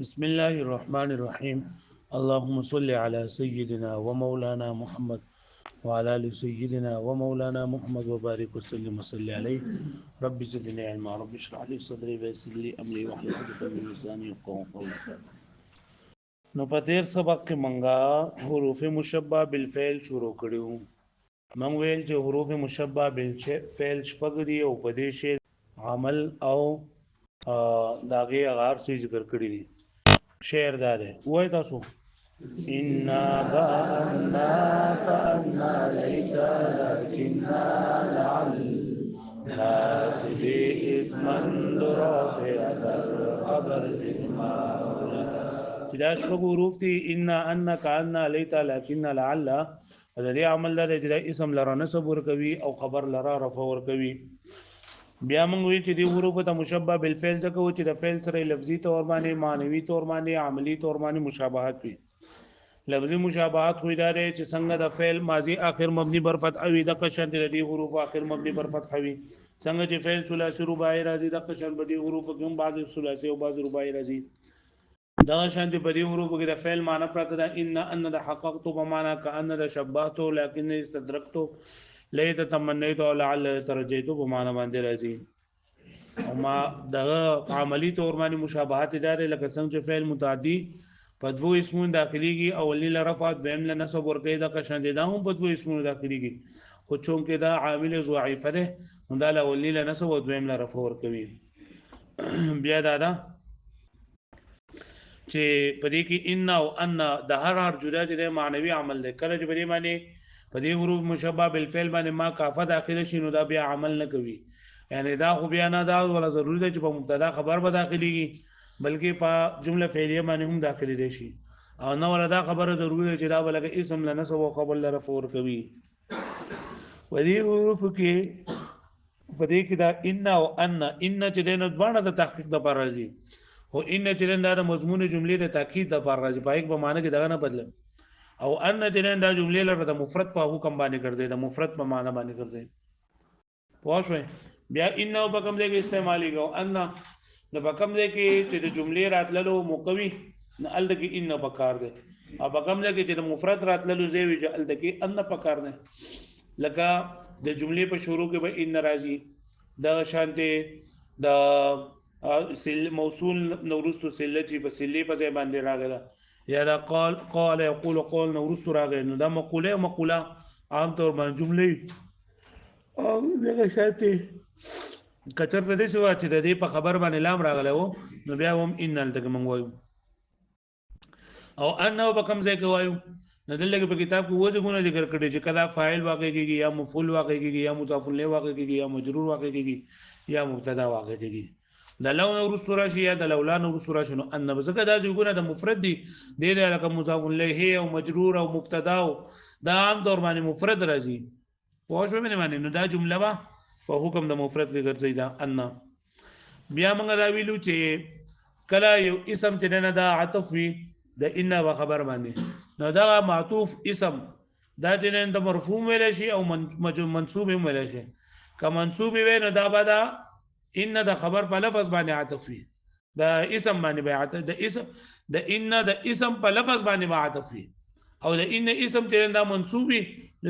بسم الله الرحمن الرحيم. اللهم صل على سيدنا ومولانا محمد وعلى ال سيدنا ومولانا محمد وبارك وسلم وصل عليه. رب زدني علما، رب اشرح لي صدري ويسر لي امري واحلل عقدة من لساني يفقهوا قولي. نو په تیر سبق کې منګه حروف مشبہ بالفعل شروع کړو. مونږ ویل چې حروف مشبہ بالفعل شپږ دي او په دې شی عمل او داغه اغار سي ذکر کړی دي. شعر دار ہے وہ تاسو إنا بأنا فأنا ليت لكننا لعل ناسب اسما رافع الخبر في المولى چې دا شپږ حروف دي ان ان كأن ليت لكن لعل دا دې عمل لري چې اسم لره نسب ورکوي او خبر لره رفع ورکوي. بیا موږ وی چې دی حروف ته مشبہ بالفعل ته کو چې د فعل سره لفظي تور باندې معنوي تور باندې عملی تور باندې مشابهت وي. لفظي مشابهت خو دا دی چې څنګه د فعل ماضی اخر مبني بر فتح وي د قشن د دې حروف اخر مبني بر فتح وي. څنګه چې فعل ثلاثي رباعي راځي د قشن په دې حروف کې هم بعض ثلاثي او بعض رباعي راځي. دا شان په دې حروف کې د فعل معنی پراته ده ان د حققت په معنا کأن د شبهت لكن استدرکت لیت تمنیت او لعل ترجیت په معنا باندې راځي. او ما دغه عملی تور باندې مشابهت ادارې لکه څنګه چې فعل متعدی په دوه اسمونو داخليږي اولی ل رفع دویم ل نصب ورکې د قشن دي دا هم په دوه اسمونو داخليږي خو چونکې دا عامل ضعیفه ده نو دا ل اولی ل نصب او دویم ل رفع ورکوي. بیا دا چې په دې کې ان او ان د هر جدا جدا معنوي عمل ده کله چې په دې باندې په دې حروف مشبہ بالفعل باندې ما کافه داخله شي نو دا بیا عمل نه کوي. یعنی دا خو بیا نه دا ولا ضروري ده چې په مبتدا خبر به داخليږي بلکې په جمله فعلیه باندې هم داخلي دي شي او نو ولا دا خبره ضروري ده چې دا بلکې اسم لنسب او خبر لرفع ورکوي. و دې حروف کې په دې کې دا ان او ان چې دنه دوانه د تحقیق د پر راځي خو ان چې دا مضمون جملې د تاکید د پر راځي پای په معنی کې دا نه بدل او ان چې دا جملې لره د مفرد په حکم باندې کړ دې د مفرد په معنی باندې کړ دې پوه شئ. بیا ان او په کوم ځای کې استعمالي کو ان نو په کوم ځای کې چې د جملې راتللو مقوي نه ال کې ان په کار دی او په کوم ځای کې چې د مفرد راتللو ځای وي ال کې ان په کار دی لکه د جملې په شروع کې به ان راځي د شانته د موصول نورستو سله چې په سله په ځای باندې راغله یا دا قال يقول قول نورستو راغله نو دا مقوله عام طور باندې جملې او دغه شانته کچر په دې سو چې د دې په خبر باندې لام راغله وو نو بیا هم ان الته موږ وایو او ان په کوم ځای کې وایو نه دلته په کتاب کې وځه غونه ذکر کړی چې کله فاعل واقع کیږي یا مفعول واقع کیږي یا مضاف الیه واقع کیږي یا مجرور واقع کیږي یا مبتدا واقع کیږي د لو نو رسول راشي یا د لولا نو رسول راشي نو ان بزګه دا جوګونه د مفرد دي د دې لکه مضاف الیه او مجرور او مبتدا دا عام طور باندې مفرد راځي پوه شو مې معنی نو دا جمله وا په حکم د مفرد کې ګرځي دا ان. بیا موږ دا ویلو چې کله یو اسم چې نه دا عطف وي د ان و خبر باندې نو دا معطوف اسم دا چې د مرفوع ویل شي او منصوب ویل شي که منصوب وي نو دا به دا ان د خبر په لفظ باندې عطف وي د اسم باندې عطف د ان د اسم په لفظ باندې عطف وي او د ان اسم چې دا منصوبي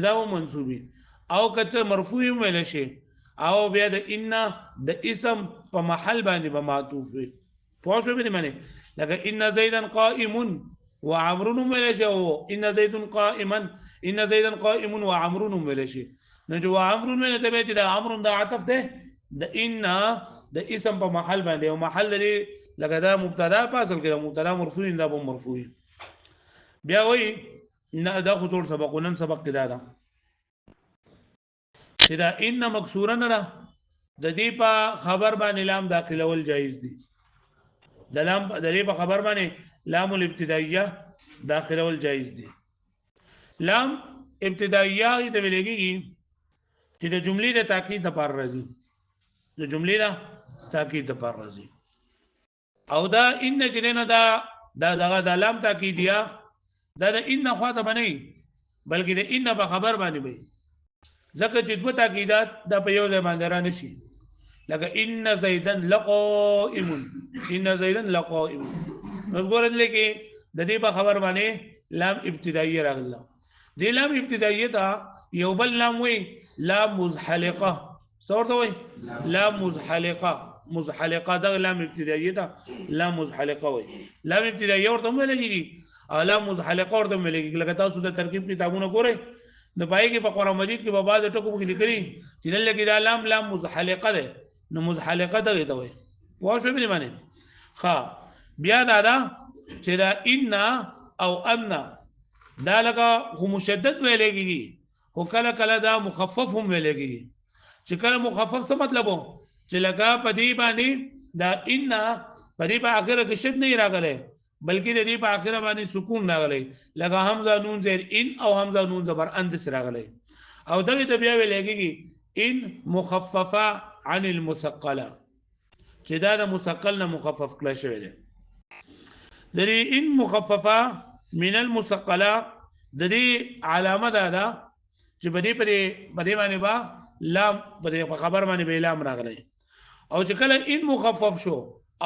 دا و منصوبي او کته مرفوع ویل شي او بیا د ان د اسم په محل باندې به معطوف وي پوه شو به معنی لکه ان زیدا قائم وعمر ویل شي او ان زید قائما ان زیدا قائم وعمر ویل شي نو جو عمر ویل ته چې د عمر د عطف ده د ان د اسم په محل باندې او محل لري لکه دا مبتدا په اصل کې مبتدا مرفوع دا به مرفوع. بیا وای نه دا خو ټول سبقونن سبق کې دا چې دا ان مکسوره نه د دې په خبر باندې لام داخلول جایز دي د لام د دې په خبر باندې لام الابتدائیه داخلول جایز دي. لام ابتدائیه د ویلګي چې د جملې د تاکید لپاره راځي د جملې د تاکید لپاره راځي او دا ان چې نه دا د لام تاکیدیه دا د ان خواته بنئ بلکې د ان په خبر باندې وي ځکه چې دوه تاکیدات د په یو ځای باندې را نشي لکه ان زیدن لقائم ان زیدن لقائم نو ګورل کې د دې په خبر باندې لام ابتدائیه راغله دې لام ابتدائیه تا یو بل لام وی لام مزحلقه صورت وی لام مزحلقه دا لام ابتدائیه تا لام مزحلقه وی لام ابتدائیه ورته ملګری او لام مزحلقه ورته ملګری لکه تاسو د ترکیب کتابونه ګورئ نو پای کې په قرآن مجید کې په بعض ټکو کې لیکلي چې دلته کې دا لام مزحلقه ده نو مزحلقه ده ته وي واو شو به معنی ها بیا دا چې دا ان او ان دا لکه هو مشدد ویل کېږي او کله کله دا مخفف هم ویل کېږي چې کله مخفف څه مطلب وو چې لکه په دې باندې دا ان په دې په اخر کې شد نه راغلی بلکې د دې په اخر باندې سکون راغلی لکه حمزه نون زیر ان او حمزه نون زبر اند سره راغلی او دغه ته بیا ویل کېږي ان مخففه عن المثقله چې دا د مثقل نه مخفف کړل شوی دی د دې ان مخففه من المثقله د دې علامه ده چې په دې باندې با لام په خبر باندې به لام راغلی او چې کله ان مخفف شو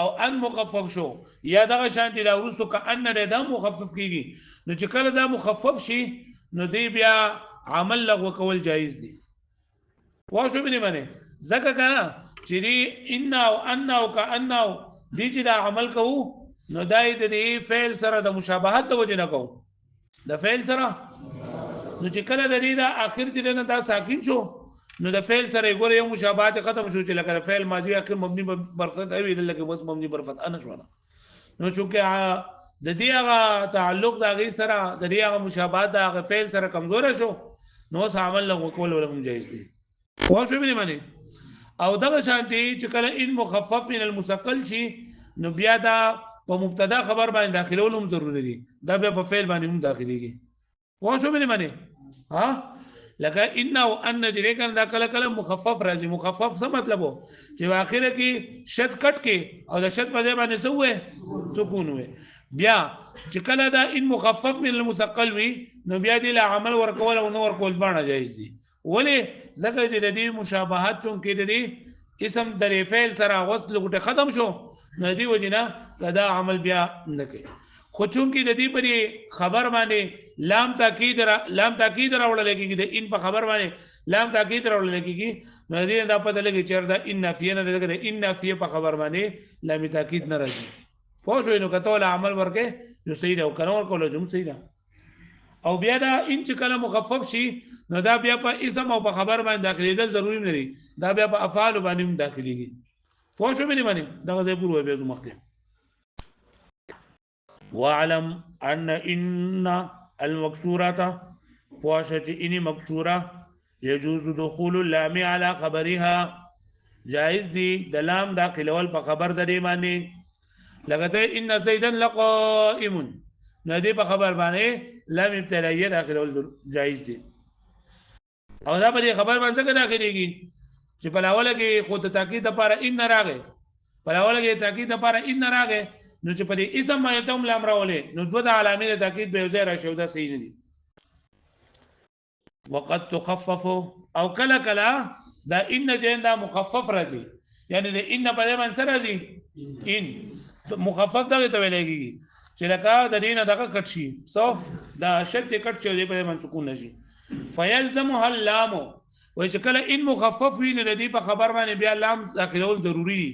او ان مخفف شو یا دغه شانتي دا ورسو ک ان دا مخفف کیږي نو چې کله دا مخفف شي نو دی بیا عمل لغو کول جایز دي واښو به نه معنی زکه کنه چې دی ان او ان او ک ان او دی چې دا عمل کوو نو دای د دې فعل سره د مشابهت د وجه نه کوو د فعل سره نو چې کله د دې دا اخر دې نه دا ساکن شو نو د فعل سره ګوره یو مشابهت ختم شو چې لکه فعل ماضی اخر مبني بر فتح وی لکه بس مبني بر فتح نه شو نو چې د دې هغه تعلق د هغه سره د دې هغه مشابهت د هغه فعل سره کمزور شو نو عمل له کول ولهم جایز دي واښو به معنی او دغه شانتي چې کله ان مخفف من المثقل شي نو بیا دا په مبتدا خبر باندې داخلول هم ضروري دي دا بیا په فعل باندې هم داخليږي واښو به معنی ها لکه ان او ان دې کنه دا کله کله مخفف راځي مخفف څه مطلب وو چې اخر کې شد کټ کې او د شد په ځای باندې څه وې سکون وې بیا چې کله دا ان مخفف من المثقل وي نو بیا دې له عمل ورکول او نو ورکول باندې جایز دي ولی ځکه چې د دې مشابهت چون کې د دې اسم د فعل سره وصل غټه ختم شو نو دې وجنه دا عمل بیا نه کوي خو چون کې د دې په خبر باندې لام تاکید راوړل کېږي د ان په خبر باندې لام تاکید راوړل کېږي نو دې دا پته لګي چې دا ان نافیه نه لګي ان نافیه په خبر باندې لام تاکید نه راځي خو شو نو کته ول عمل ورکه یو صحیح ده او کنه ورکول جم صحیح ده او بیا دا ان چې کله مخفف شي نو دا بیا په اسم او په خبر باندې داخليدل ضروري نه دي دا بیا په افعال باندې هم داخليږي خو شو به نه دا د پوره به زمخه واعلم ان المكسورة فواشة اني مكسورة يجوز دخول اللام على خبرها جائز دي دلام داخل اول فخبر دي ماني لغته ان زيدا لقائم ندي بخبر باندې لام ابتدائيه داخل اول جائز دي او دا په خبر باندې څنګه داخليږي چې په اول کې خو ته تاکید لپاره ان راغی په اول کې تاکید لپاره ان راغی نو چې په دې اسم باندې ته لام راولې نو دوه علامې د تاکید به ځای راشي دا صحیح نه دي وقد تخفف او کلا کلا دا ان جن دا مخفف راځي یعنی د ان په ځای باندې راځي ان مخفف دا ته ویل کېږي چې لکه د دینه دغه کټ شي سو دا شد کټ شي د په باندې سکون نشي فيلزمها اللام و چې کله ان مخفف وي نه دی په خبر باندې بیا لام داخلول ضروری دي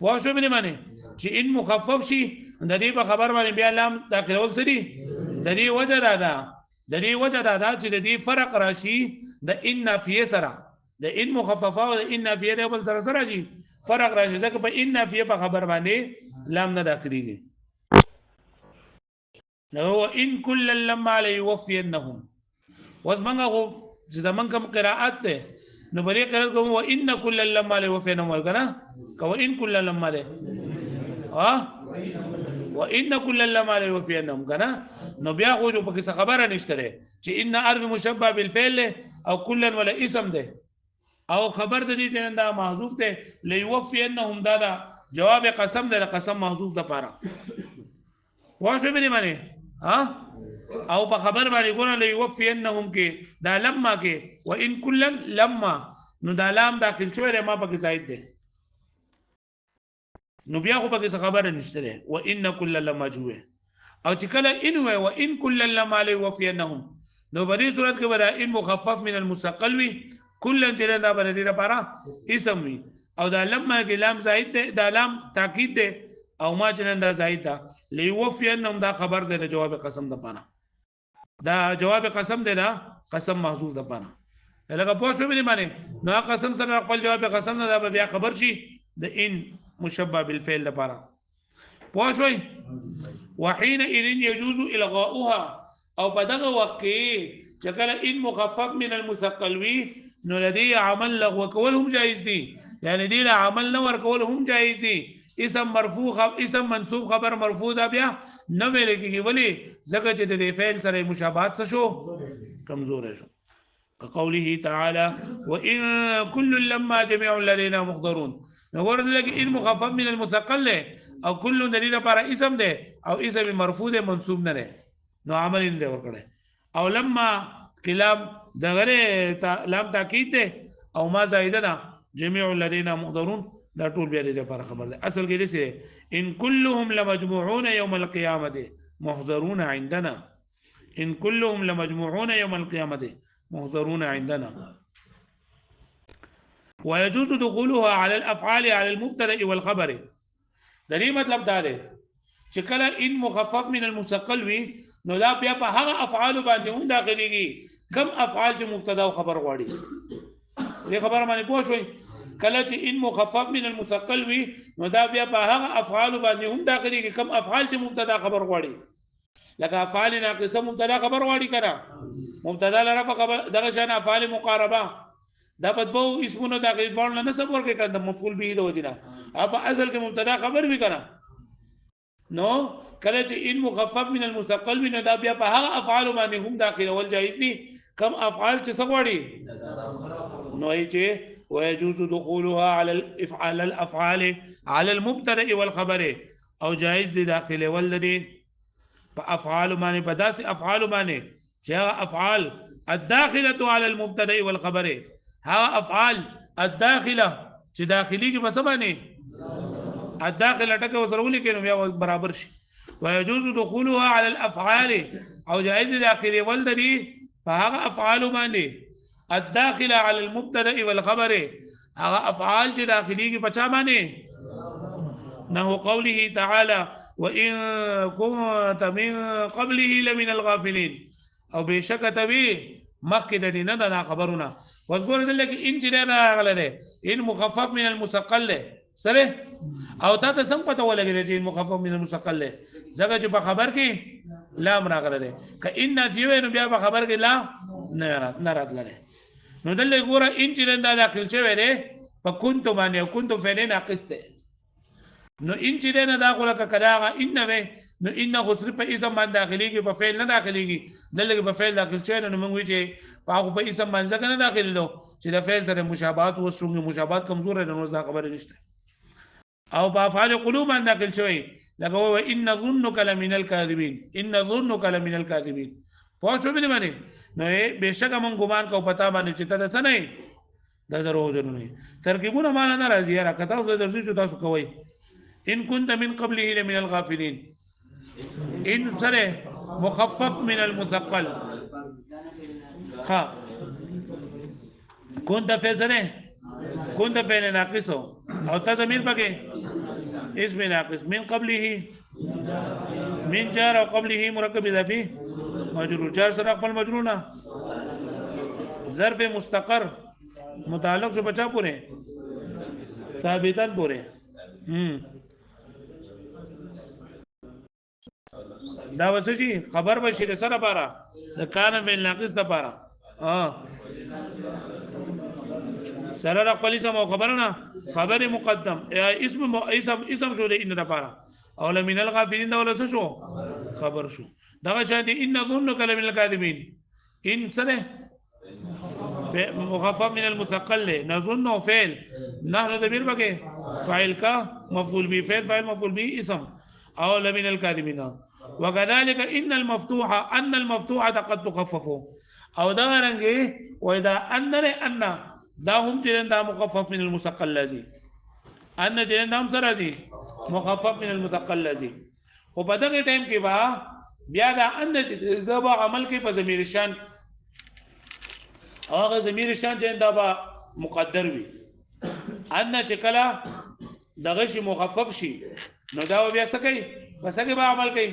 واښو به معنی چې ان مخفف شي د دې په خبر باندې بیا لام داخلول څه دي د دې وجه دا چې د دې فرق راشي د ان نافیه سره د ان مخففه او د ان نافیه د بل سره راشي فرق راشي ځکه په ان نافیه په خبر باندې لام نه داخليږي نو ان كل لما ليوفينهم وزمنغه چې زمنګ کوم قراءت ده نو بری قرات کوم و ان كل لما ليوفينهم کنه کو ان كل لما ده وان كل لما ليوفينهم کنه نو بیا خو په څه خبره نشته چې ان ارض مشبہ بالفعل او كلا ولا اسم ده او خبر د دې دا محذوف ده ليوفينهم دا جواب قسم ده قسم محذوف ده پاره واښو به معنی او په خبر باندې ګونه ليوفينهم کې دا لما کې وان كلا لما نو دا لام داخل شوی ما پکې زائد ده نو بیا خو پکې خبره نشته و ان کل لمجوع او چې کله ان و ان کل لما ليوفينهم نو په دې صورت کې ولا ان مخفف من المثقل وي کل چې دا باندې لپاره اسم وي او دا لما کې لام زائد ده دا لام تاکید ده او ما چې دا زائد ده ليوفينهم دا خبر ده جواب قسم ده پانا دا جواب قسم ده دا قسم محذوف ده پانا لکه پوه شو مې باندې نو قسم سره خپل جواب قسم نه دا بیا خبر شي د ان مشبه بالفعل لپاره پوه شوي وحينئذ يجوز الغاؤها او په دغه وخت کې چې کله ان مخفف من المثقل وي نو لدی عمل لغو کول هم جایز دي یعنی دی عمل نه ور کول هم جایز دي اسم مرفوع اسم منصوب خبر مرفوع دا بیا نه ویل کیږي ولی ځکه چې د فعل سره مشابهت څه شو کمزور شو كقوله تعالى وإن كل لما جميع الذين محضرون نقول لك إن مخفف من المثقل او كل دلیل پر اسم ده او اسم مرفوع ده منصوب نه ده نو عمل نه ورکړي او لما کلام دغه لام تاکید ده او ما زائدنا جميع الذين محضرون دا ټول بیا دې پر خبر ده اصل کې دې ان كلهم لمجموعون يوم القيامه محضرون عندنا ان كلهم لمجموعون يوم القيامه محضرون عندنا ويجوز دخولها على الافعال على المبتدا والخبر د دې مطلب دا دی چې کله ان مخفف من المثقل وي نو دا بیا په هغه افعال باندې هم داخليږي کم افعال چې مبتدا او خبر غواړي دې خبره باندې پوه شئ کله چې ان مخفف من المثقل وي نو دا بیا په هغه افعال باندې هم داخليږي کم افعال چې مبتدا خبر غواړي لکه افعال ناقصه مبتدا خبر غواړي کنه مبتدا لرفع خبر دغه شان افعال مقاربه دا په دوو اسمونو داخلي ډول نه سب ورکه کنه مفعول به د وجنه اپ اصل کې مبتدا خبر وی کنه نو کله چې ان مخفف من المثقل من دا بیا په هغه افعال باندې هم داخله ول جایز دي کم افعال چې سغوړي نو چې ويجوز دخولها على الافعال على المبتدا والخبر او جایز دي داخله ول دي په افعال باندې په داسې افعال باندې چې افعال الداخله على المبتدا والخبر ها افعال الداخله چې داخلي کې بس باندې الداخله ټکه وسرولي کې نو بیا برابر شي ويجوز دخولها على الافعال او جائز داخلي ولدي فهغه افعال باندې الداخله على المبتدا والخبر هغه افعال چې داخلي کې بچا باندې نحو قوله تعالى وان كنت من قبله لمن الغافلين او بشک تبي مخکې د دې نه دا خبرونه وذكر دل کې ان چې نه راغله ان مخفف من المثقل سره او تا سم پته ولګی چې مخفف من المثقل زګه چې په خبر کې لام راغله ک ان جیو نو بیا په خبر کې لا نه راتله نو دل ګوره ان چې نه داخل شوی دی په كنت باندې كنت فعل ناقص ده نو ان چې نه داخله کلاغه ان وې نو ان غسر په اسم باندې داخليږي په فعل نه داخليږي دلته په فعل داخل شي نو موږ چې په هغه په اسم باندې ځکه نه داخلي چې د فعل سره مشابهت او څنګه مشابهت کمزور نه نو دا خبره نشته او په افعال قلوب باندې داخل شوی لکه و ان ظنك لمن الكاذبين ان ظنك لمن الكاذبين پوه شو به باندې نو بهشکه مونږ ګمان کو پتا باندې چې ته څه نه دا دروغ نه ترکیبونه معنا نه راځي را کته د درځي چې تاسو کوی ان كنت من قبله لمن الغافلين ان سره مخفف من المثقل ها كنت في سره كنت فعل ناقص او تضمير پکې اسم ناقص من قبله من جار او قبله مرکب اضافي مجرور جار سره خپل مجرور ظرف مستقر متعلق شو بچا پوره ثابتن پوره دا وسشي خبر بشي د سره لپاره د کان فعل ناقص لپاره سره خپل اسم او خبر نه خبر مقدم اسم شو د ان لپاره او لمن الغافلين دا ولس شو خبر شو دا شاهد ان ظنك لمن الكاذبين ان سره مخفف من المثقل نظن فعل نحن ضمير بقى فاعل کا مفعول به فعل فاعل مفعول به اسم او لمن الكاذبين وكذلك ان المفتوحه قد تخفف او دا رنګه واذا ان دا هم چې دا مخفف من المثقل لذي ان دې نام سره دي مخفف من المثقل دي خو په دغه ټیم کې با بیا دا ان چې دا به عمل کې په ضمیر شان هغه ضمیر شان چې دا به مقدر وي ان چې کله دغه شي مخفف شي نو دا بیا څه کوي بس هغه به عمل کوي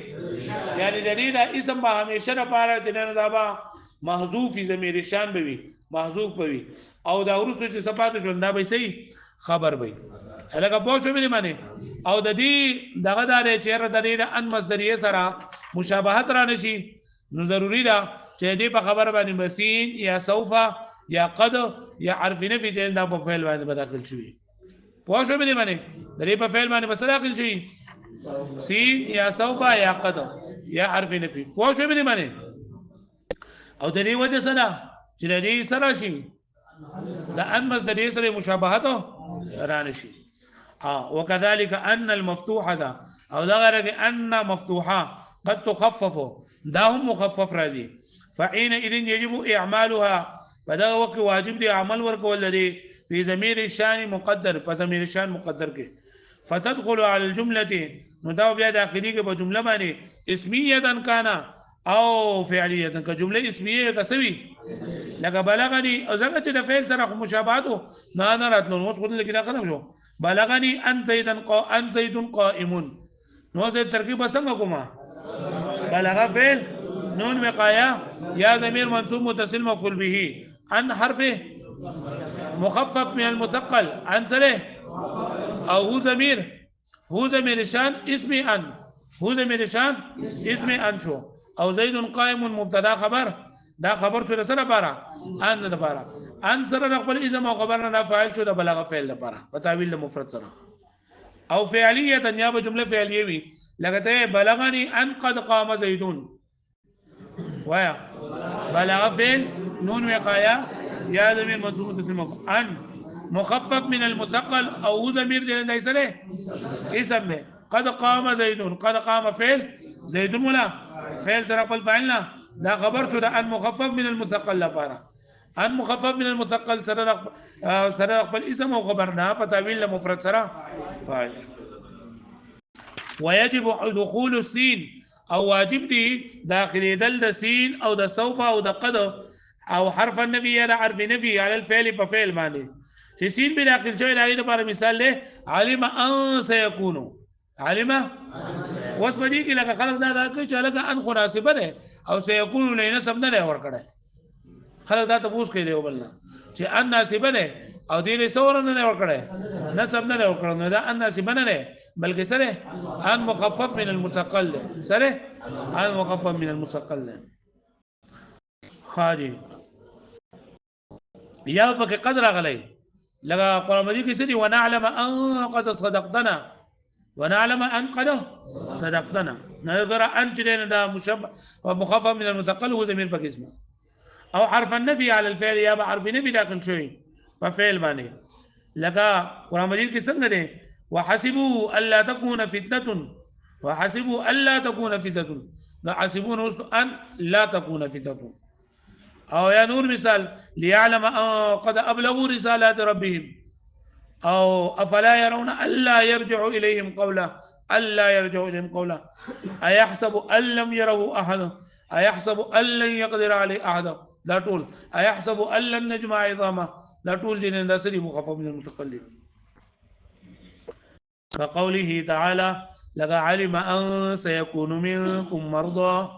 یعنی د دې دا اسم به همیشه لپاره چې نه دا به محذوف ضمیر شان به وي محذوف به وي او دا ورسره چې صفات شول دا به صحیح خبر وي هغه په شو مې معنی او د دې دغه دار چیرې د دې ان مصدریه سره مشابهت را نشي نو ضروری ده چې دې په خبر باندې مسین یا سوف یا قد یا عرف نفي چې دا په فعل باندې داخل شي په شو مې معنی د دې په فعل باندې بس داخل شي سین یا سوف یا قد یا عرف نفي په شو مې معنی او د دې وجه سره چې د دې سره شي د ان مصدریه سره مشابهت را نشي وكذلك ان المفتوحه ده او دا غره ان مفتوحه قد تخفف دا هم مخفف راځي فحينئذ يجب اعمالها فدا وقت واجب دي عمل ورکول دي في ضمير الشان مقدر فضمير الشان مقدر کې فتدخل على الجمله نو دا بیا داخلي کې په جمله باندې اسميه كان او فعليه كجمله اسميه کسوي لکه بلغني او زګه چې د فعل سره مشابهت نه راتلو نو څه لیکل راغلم شو بلغني ان زيد قائم نو زه ترکیب څنګه کومه بلغ فعل نون وقايه يا ضمير منصوب متصل مفعول به ان حرف مخفف من المثقل عن سره او هو ضمير شان اسم ان هو ضمير شان اسم ان شو او زيد قائم مبتدا خبر دا خبر شو سره لپاره ان لپاره ان سره خپل اسم او خبر نه فاعل شو د بلغه فعل لپاره په تعویل د مفرد سره او فعلیه یا به جمله فعلیه وي لکه بلغني ان قد قام زيد وایا بلغ فعل نون وقايه يا ضمير منصوب متصل ان مخفف من المثقل او ضمير جنده سره اسم ده قد قام زيد قد قام فعل زيد ولا فعل سره خپل فاعل دا خبر شو ده ان مخفف من المثقل لپاره ان مخفف من المثقل سره خپل اسم او خبر نه په تعویل مفرد سره فاعل ويجب دخول السين او واجب دي داخل دل سين او د سوف او د قد او حرف النبي یا حرف نبي على الفعل په فعل باندې چې سين به داخل شوی راځي لپاره مثال له علم ان سيكون علم اوس په دې کې لکه خلک دا کوي چې لکه ان مناسبه ده او سيكون نه نسب نه ور کړه خلک دا تاسو کوي دی وبلنا چې ان ناسبه ده او دې له سور نه ور کړه نسب نه ور کړه نو دا ان ناسبه نه ده بلکې سره ان مخفف من المثقل سره ان مخفف من المثقل خالي یا په قدر غلي لکه قرآن مجید کې سړي ونعلم ان قد صدقتنا ونعلم ان قد صدقتنا نظر ان چې دا مشبه ومخفف من المثقل هو ضمير پکې اسمه او حرف النفي على الفعل یا حرف نفي داخل شوی په فعل باندې لکه قرآن مجید کې څنګه ده وحسبوا الا تكون فتنه وحسبوا الا تكون فتنه حسبون ان لا تكون فتنه او يا نور مثال ليعلم قد ابلغوا رسالات ربهم او افلا يرون الا يرجع اليهم قولا الا يرجع اليهم قولا ايحسب ان لم يره احد ايحسب ان لن يقدر عليه احد لا طول ايحسب ان لن نجمع عظامه لا طول جن داسري مخفف من المتقلب كقوله تعالى لقد علم ان سيكون منكم مرضى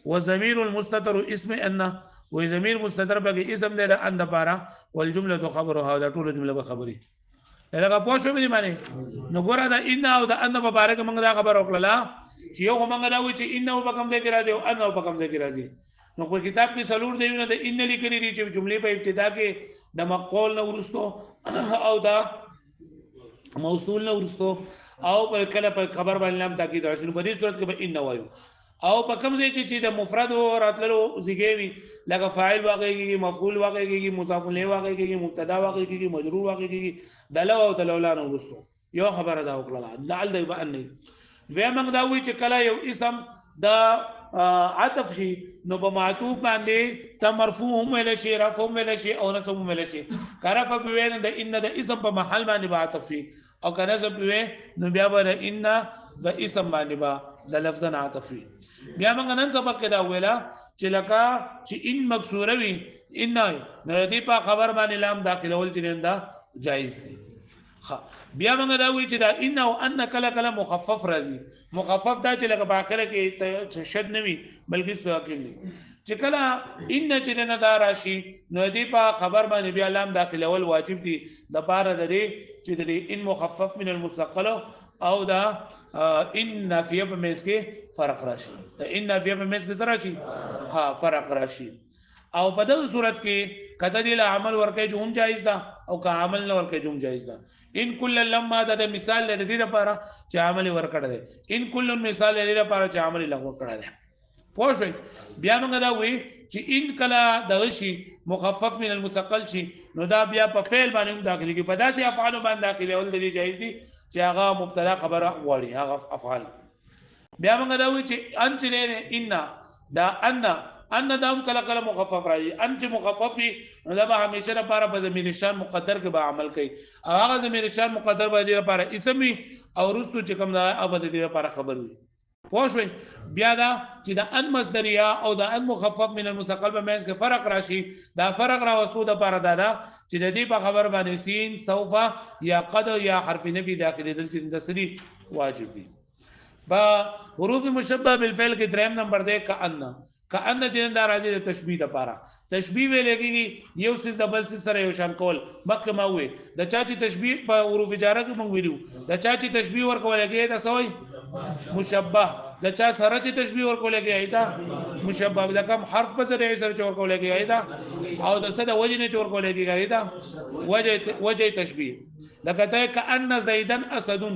وضمير المستتر اسم ان وضمير مستتر بقى اسم ده ان دپاره والجمله خبرها دا ټول جمله خبري لکه پوه شو مې معنی نو ګوره دا ان او دا ان مبارک موږ دا خبر وکړه چې یو موږ دا و چې ان په کوم ځای کې راځي او ان په کوم ځای کې راځي نو په کتاب کې سلور دی نه د ان لیکلي دي چې جملې په ابتدا کې د مقول نه ورستو او دا موصول نه ورستو او په کله په خبر باندې نام تاکید راشي په دې صورت کې به ان وایو او په کوم ځای کې چې د مفرد او راتللو زیږوي لکه فاعل واقعي مفعول واقعي مضاف الیه واقعي مبتدا واقعي مجرور واقعي دلو او دلولان ورستو یو خبره دا وکړه دال دی باندې بیا موږ دا وی چې کله یو اسم د عطف شي نو په معطوف باندې ته مرفوع هم ویل شي رفع هم ویل شي او نصب هم ویل شي کرف په وین د ان د اسم په محل باندې به عطف شي او کنه نصب وی نو بیا به ان د اسم باندې به د لفظ عطف شي بیا موږ نن سبق کې دا ویلا چې لکه چې ان مکسوره وي ان نو دې په خبر باندې لام داخلول چې دا جایز دي بیا موږ دا وی چې دا ان او ان کله کله مخفف راځي مخفف دا چې لکه په اخره کې شد نه وي بلکې ساکن وي چې کله ان چې نه دا راشي نو دې په خبر باندې بیا لام داخلول واجب دي د پاره د دې چې د ان مخفف من المثقل او دا ان نافیه په منځ کې فرق راشي د ان نافیه په منځ کې سره راشي ها فرق راشي او په دغه صورت کې کته دی عمل ورکه جو هم جایز ده او که عمل نه ورکه جو هم جایز ده ان کل لما د مثال لري لپاره چې عمل ورکړه ده ان کل مثال لري لپاره چې عمل لغوه کړه ده پوښوي بیا موږ دا وی چې ان کلا دغه شي مخفف من المثقل شي نو دا بیا په فعل باندې هم داخلي کې په داسې افعال باندې داخلي ول دي جایز دي چې هغه مبتدا خبره وړي هغه افعال بیا موږ دا وی چې ان چې ان دا ان دام کله کله مخفف راځي ان چې مخفف نو دا به همیشه لپاره په ضمیر شان مقدر کې به عمل کوي او هغه ضمیر شان مقدر به دې لپاره اسم او رستو چې کوم دا او د دې لپاره خبر وي پوښوي بیا دا چې دا ان مصدریه او دا ان مخفف من المثقل په منځ کې فرق راشي دا فرق راوستو د لپاره دا چې د دې په خبر باندې سین سوف یا قد یا حرف نفي داخلي دلته د سری واجب دي با حروف مشبه بالفعل کې دریم نمبر دی کأن چې دا راځي د تشبیه لپاره تشبیه ویل کېږي یو څه د بل څه سره یو شان کول مخکې ما وې د چا چې تشبیه په حروف جاره کې مونږ ویلو د چا چې تشبیه ورکول کېږي دا سوی مشبه د چا سره چې تشبیه ورکول کېږي دا مشبه د کوم حرف په سره ورکول کېږي دا او د څه د وجه نه ورکول کېږي دا وجه تشبیه لکه ته کأن زیدن اسد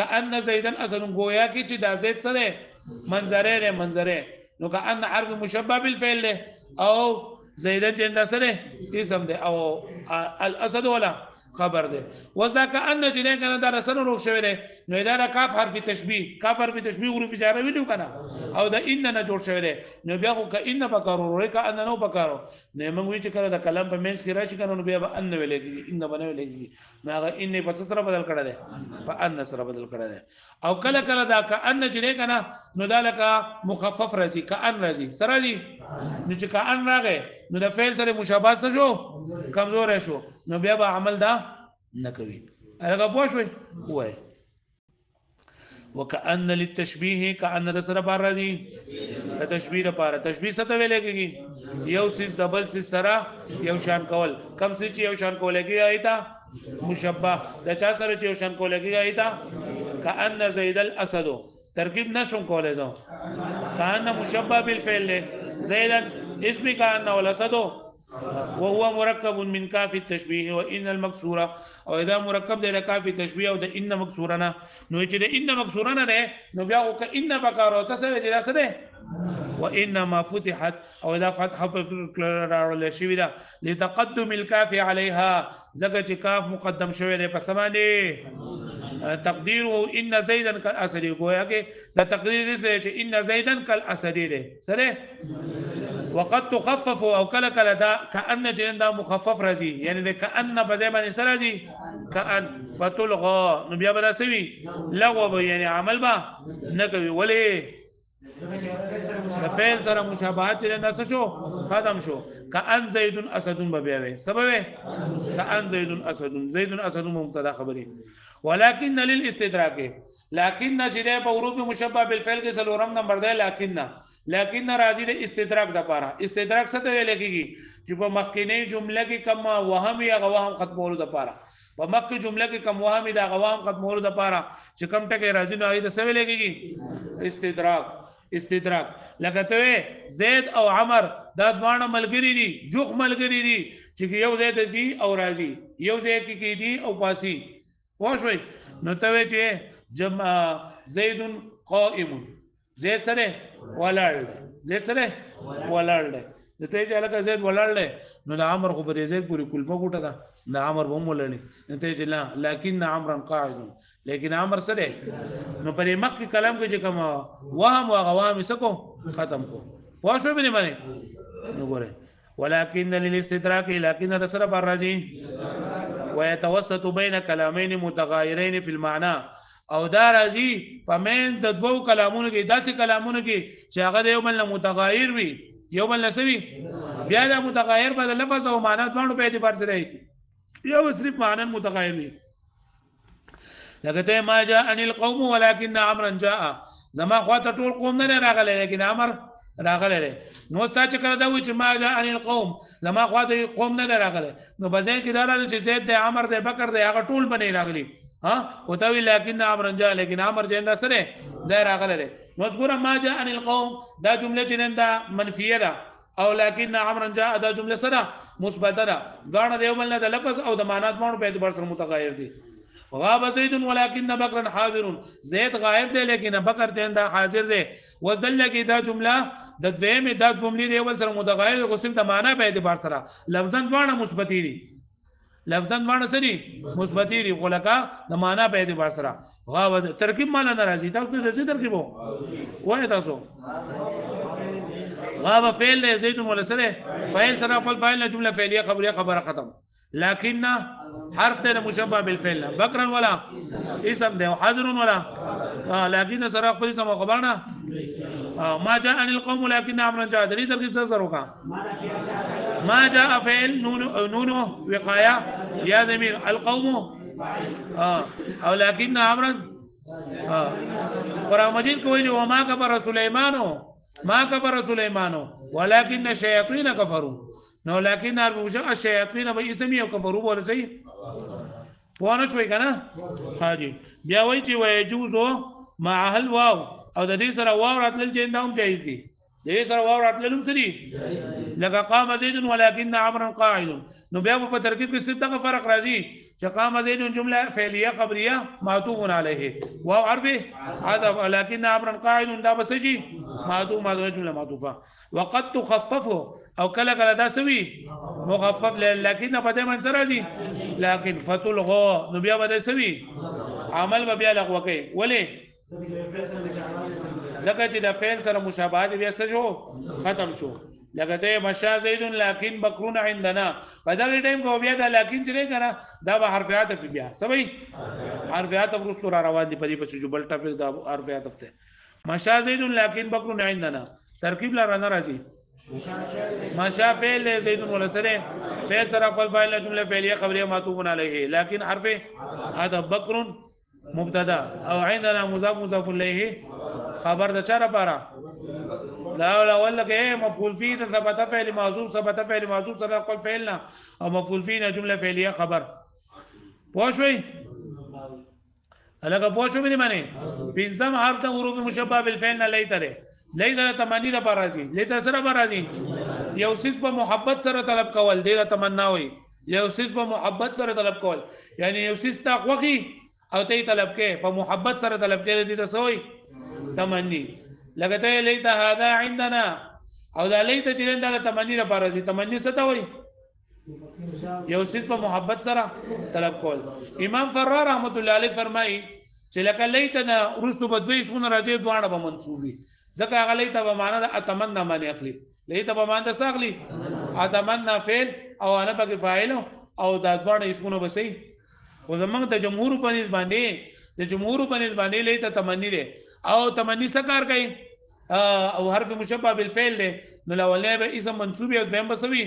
کأن زیدن اسد گویا کې چې دا زید سره منظره نو کأن حرف مشبه بالفعل له او زیدن جنده سره اسم ده او الاسد ولا خبر ده وذا کأن جنه کنه دا رسن روح شوی ده نو دا کاف حرف تشبیه حروف جاره ویلو کنه او دا ان نه جوړ شوی ده نو بیا خو کأن پکارو ریکا ان نو پکارو نه موږ وی چې کړه د کلام په منځ کې راشي کنه نو بیا ان ویلېږي ان باندې ویلېږي نو هغه ان په سره بدل کړه ده په ان سره بدل کړه ده او کله کله دا کأن جنه کنه نو دا لکه مخفف راځي کأن راځي سره دي نو چې کأن راغی نو د فعل سره مشابه شو کمزور شو نو بیا به عمل دا نه کوي هغه پوښوي وای وکأن للتشبيه کأن د سره بار راځي د تشبيه لپاره تشبيه څه ته ویل کېږي یو سیس دبل سیس سره یو شان کول کم سیس چې یو شان کول کېږي ایته مشبه د چا سره چې یو شان کول کېږي ایته کأن زید الاسد ترکیب نشم کولای زه کأن مشبه بالفعل زیدا اسم كأن والأسد وهو مركب من كاف التشبيه وإن المكسورة او اذا مركب ده كاف التشبيه او ده ان مكسورنا نو چې ده ان مكسورنا ده نو بیا او ک ان بکارو تسوي چې راس ده وانما فتحت او اذا فتح راول شوی ده لتقدم الكاف عليها زګه چې کاف مقدم شوی ده په سمانه تقديره ان زيدا كالاسد گویا کې دا تقدیر دې چې ان زيدا كالاسد ده سره وقد تخفف او کله کله دا کأن جن دا مخفف راځي یعنی د کأن په ځای باندې سره راځي کأن فتلغى نو بیا به سوي لغو یعنی عمل با نه کوي ولې فعل سره مشابهت لري شو ختم شو کأن زید اسد بیا وي سبب کأن زید اسد مبتدا خبري ولكن للاستدراك لكن جده په حروف مشبه بالفعل کې سلورم نمبر ده لكن راضي د استدراک د پاره استدراک څه ته ویل کېږي چې په مخکینی جمله کې کم وهم یا غوهم ختمولو د پاره په مخکې جمله کې کم وهم یا غوهم ختمولو د پاره چې کم ټکی راځي نو ایت څه ویل کېږي استدراک لکه ته زید او عمر دا دوانه ملګری دي جوخ ملګری دي چې یو زید دي او راځي یو زید کې دي او پاسي واښوي نو ته چې جمع زید قائم زید سره ولاړ زید سره ولاړ د ته چې لکه زید ولاړل نو د عمر خو پر زید پوری کلمه ګوټه ده د عمر به ولړي نو ته چې لا لكن عمرا قاعد لیکن عمر سره نو پر مخ کې کلام کې چې کوم وهم او غوام سکو ختم کو پوه شو به نه باندې نو ګوره ولكن للاستدراك لكن رسل الرازي ويتوسط بين كلامين متغايرين في المعنى او دا راځي په من د دوو کلامونو کې داسې کلامونو کې چې هغه یو بل متغایر وي یو بل نسوي بیا د متغایر په لفظ او معنا دوه په اعتبار سره یو صرف معنا متغایر وي لکه ما جاء ان القوم ولكن امرا جاء زما خواته ټول قوم نه راغله لیکن امر راغله نو ستا چې کړه دا و چې ما جاء ان القوم زما خواته قوم نه راغله نو بځای کې دا راځي چې زید د عمر د بکر د هغه ټول بنې راغلي ها وتوي لكن امر جاء لیکن امر جنده سره دا راغله نو ګوره ما جاء ان القوم دا جمله جنده منفیه ده او لكن امر جاء دا جمله سره مثبته ده غاڼه دیو بل نه د لفظ او د معنات مونږ په اعتبار سره متغیر دي غاب زید ولكن بکر حاضر زید غائب دی لیکن بکر ته دا حاضر دی وذل کی دا جمله د دویم د جملې دی ول سره متغیر او صرف د معنا په اعتبار سره لفظاً وانه مثبتی دي لفظاً وانه سری مثبتی دي ولکه د معنا په اعتبار سره غاب ترکیب معنا ناراضی تاسو د دې ترکیب وای تاسو غاب فعل زید ولسره فاعل سره خپل فاعل جمله فعلیه خبریه خبره ختم لكن حرف ته مشبه بالفعل بکرا ولا اسم ده حاضر ولا لكن سره خپل اسم خبرنا ما جاء عن القوم لكن امر جاء دې ترکیب سره وکا ما جاء فعل نون وقايه يا ضمير القوم او لكن امر قرآن مجید کوي وما كفر سليمان ما كفر سليمان ولكن الشياطين كفروا نو لكن الشياطين به اسمي او كفروا ولا شيء پوانه شوي کنه حاجی بیا وای چې ويجوز مع هل واو او د دې سره واو راتل چې اندام جایز دي د دې سره واو راتل هم سړي لکه قام زيد ولكن عمرو قاعد نو بیا په ترکیب کې څه دغه فرق راځي چې قام زيد جمله فعليه خبريه معطوف عليه واو عرفه هذا ولكن عمرو قاعد دا بسجي معطوف جمله معطوفه وقد تخفف او کله کله دا سوي مخفف لكن په دې من سره راځي لكن فتلغو نو بیا به سوي عمل بیا لغوه کوي ولې لکه چې د فعل سره مشابهت بیا څه شو ختم شو لکه ته مشا زید لكن بکرون عندنا په دا ټیم کو بیا دا لكن چې کنه دا به حرف عطف بیا سمي حرف عطف رستور روان دي په دې په جو بل ټاپک دا حرف عطف ته مشا زید لكن بکرون عندنا ترکیب لا راځي مشا فعل زید ولسره فعل سره خپل فاعل جمله فعلیه خبریه معطوف علیه لكن حرف عطف بکرون مبتدا او عندنا مضاف الیه خبر د چاره پاره لا ولا کې مفعول فيه ثبت فعل موصوف ثبت فعل موصوف سره خپل فعلنا او مفعول فيه جمله فعلیه خبر پوښوي الګه پوښو به معنی پنځم حرف ته حروف مشبہ بالفعل نه لیتره تمنی نه راځي لیتر سره راځي یو سیس په محبت سره طلب کول ډیره تمنا وي یو سیس په محبت سره طلب کول یعنی یو سیس تقوی او ته طلب کې په محبت سره طلب کې دې تسوي تمنی لګته لیت هذا عندنا او دا لیت چې دا تمنی لپاره دي تمنی څه ته وي یو سیس په محبت سره طلب کول امام فرار رحمت الله علیه فرمایي چې لکه لیتنا رستو بدوي اسمونه راځي دواړه به منصوبي ځکه هغه لیت به معنا د اتمنى باندې اخلي لیت به معنا د ساغلي اتمنى فعل او انا بګ فاعل او دا دواړه اسمونه به صحیح و زمونږ د جمهور په نسبت باندې لیت تمنی له او تمنی سکار کوي او حرف مشبہ بالفعل له نو لولې به اسم منصوب او دویم بسوي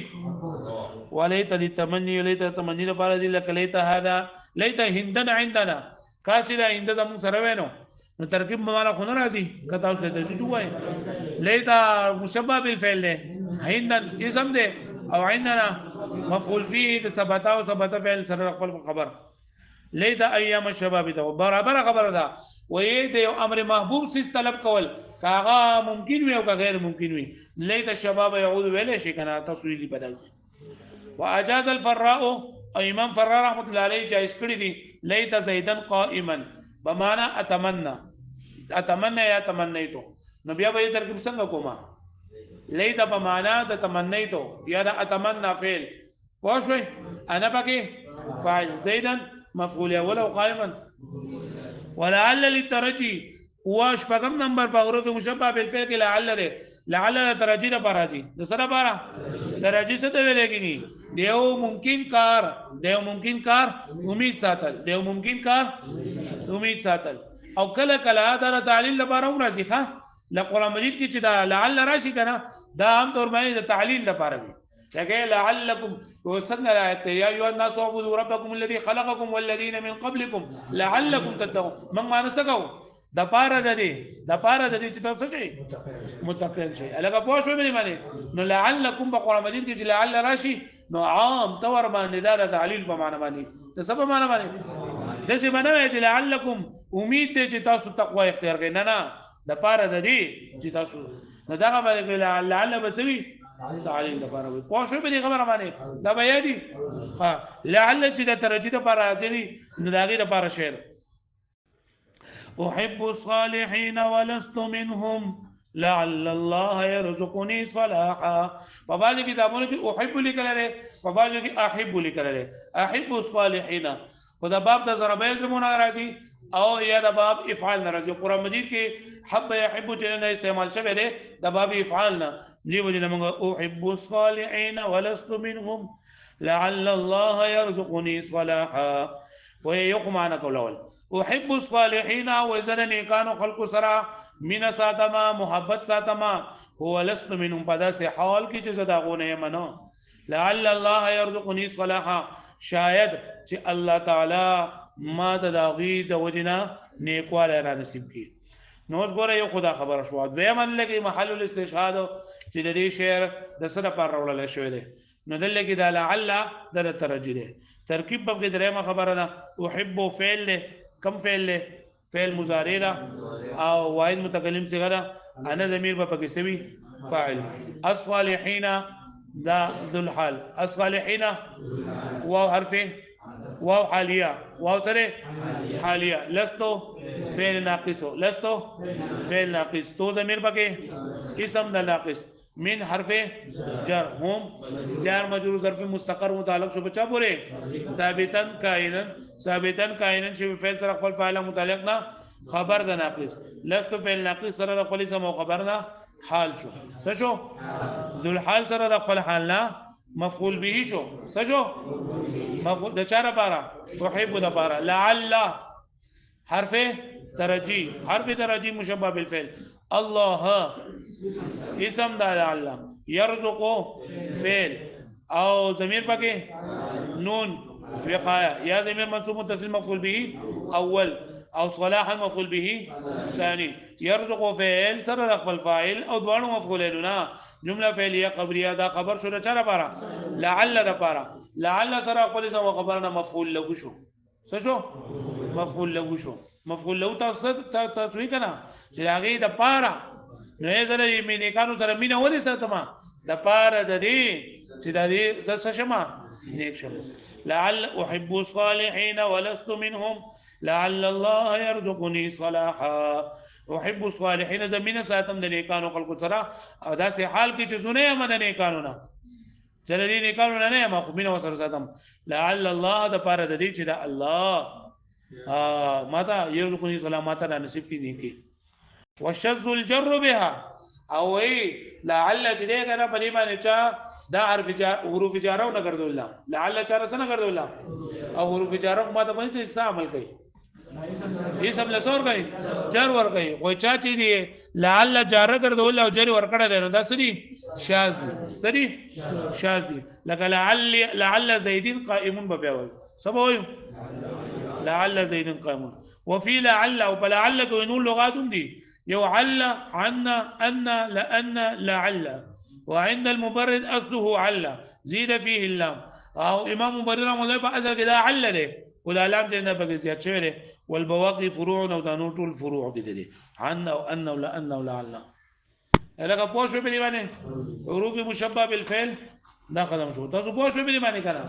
وليت للتمني وليت تمني لپاره دي لکه لیت هذا لیت هندن عندنا کاشدا هند زمون سره وینو نو ترکیب معنا خو نه راځي کته اوس ته څه وای لیت مشبہ بالفعل له هندن اسم ده او عندنا مفعول فيه ثبت او ثبت فعل سره خپل خبر لیت ایام الشباب ده برابر خبره ده وې د یو امر محبوب سیس طلب کول کاغه ممکن وي او غیر ممکن وي لیت الشباب يعود ویل شي کنه تصویری بدل واجاز الفراء او امام فرار رحمت الله علیه جائز کړی دي لیت زیدن قائما بمعنى اتمنى یا تمنیتو نو بیا به ترکیب څنګه کومه لیت په معنا د تمنیتو یا د اتمنى فعل پوه شوي انا پکې فاعل زیدا مفعول اول او قائما ولعل للترجي وشپږم نمبر په حروف مشبہ بالفعل کې لعل له لعل ترجی د پراجي د سره بارا ترجی څه ته ویل کېږي دیو ممکن کار امید ساتل دیو ممکن کار امید ساتل او کله کله دا تعلیل لپاره راځي ښا لقران مجید کې چې دا لعل راشي کنه دا عام طور باندې د تعلیل لپاره وي لکه لعلکم وسنه آیت یا ایها الناس اعبدوا ربکم الذي خلقکم والذین من قبلکم لعلکم تتقون من معنی څه کوو د پاره د دې چې تاسو شي متقین شي الګه پوه شو به معنی نو لعلکم په قران مجید کې چې لعل راشي نو عام طور باندې دا د تعلیل په معنی باندې ته سبب معنی باندې د څه معنی چې لعلکم امید ته چې تاسو تقوا اختیار کړئ نه د پاره د دې چې تاسو نو دا به لعل بسوي تعلیل د پاره وي پوه شو به خبره باندې دا بیا دي لعل چې د ترجید لپاره دي نو دا غي لپاره شعر احب الصالحين ولست منهم لعل الله يرزقني صلاحا فبالي كتابونه کې احب لیکل فبالي کې احب لیکل احب الصالحين خدا باب د ضربیل درمونه راځي او یا د باب افعال ناراضي قران مجید کې حب يحب چې نه استعمال شوی دی د باب افعال نه دی وجه موږ احب الصالحين ولست منهم لعل الله يرزقني صلاحا ويقوم معنا قول احب الصالحين وزن نیکانو خلق سرا من ساتما محبت ساتما هو لست منهم پدا سے حال کی چې صداغونه منو لعل الله يرزقني صلاحا شاید چې الله تعالی ما تداغي د وجنا نیکواله را نصیب کی نو ګوره یو خدا خبر شو دوی من لګي محل الاستشهاد چې د دې شعر د سره پر راولل شوی دی نو دلته کې د لعل د ترجی دی ترکیب په کې درېمه خبره ده احب فعل له کم فعل له فعل مضارع ده او واحد متکلم صيغه ده انا ضمیر په کې سوي فاعل الصالحین دا ذو الحال الصالحین واو حرف واو حالیه واو سره حالیه لستو فعل ناقص لستو فعل ناقص تو ضمیر پکې اسم د ناقص من حرف جر هم جار مجرور ظرف مستقر متعلق شو بچا پورے ثابتا کائنن شی فعل سره خپل فاعل متعلق نه خبر د ناقص لست فعل ناقص سره خپل اسم او خبر نه حال شو سشو ذل حال سره خپل حال نه مفعول به شو سشو مفعول د چاره بارا احب د بارا لعل حرف ترجی مشبہ بالفعل الله اسم دا لعل يرزق فعل او ضمیر پکې نون وقايه یا ضمیر منصوب متصل مفعول به اول او صلاحا مفعول به ثاني يرزق فعل سره خپل فاعل او دوانو مفعولین نه جمله فعلیه خبریه دا خبر شو چره پارا لعل د پارا لعل سره خپل سم خبرنا مفعول له شو شو مفعول له شو مفعول له تاسو کنا چې هغه د پارا نو یې زره مینیکانو سره مینه ولې ستما د پارا د دې چې د دې څه شمه نیک شمه لعل احب الصالحين ولست منهم لعل الله يرزقني صلاحا احب الصالحين د مینه ساتم د نیکانو خلق سره او دا سه حال کې چې زونه من نیکانو نه چلې نیکانو نه ما خو مینه وسره ساتم لعل الله د پارا د دې چې د الله ماتا يرزقني سلامات نصیب کی نیکی والشذ الجر بها او ای لعل دې کنه په دې باندې چا دا حروف جاره نه ګرځول لعل چا رسنه ګرځول او حروف جاره ماته په دې څه عمل کوي یہ سب لسور گئی جر ور گئی کوئی چاچی دی لعل جار ګرځول او جر ور کړه نو دا سری شاذ دی لکه لعل زیدین قائمون بیا سبوي لعل زيد قائم وفي لعل او بلعل كونون لغات دي يو عل عنا ان لان لعل وعند المبرد اصله عل زيد فيه اللام او امام مبرر مولا بعد كده عل ده ولا لام دې نه بګي زیات شوی دی والبواقي فروع او د نور ټول فروع دي عن او ان او لان او لعل لکه پوه شو په دې باندې حروف مشبہ بالفعل دا ختم شو تاسو پوه شو په دې باندې کنه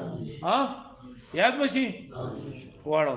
ها یاد بشي واړو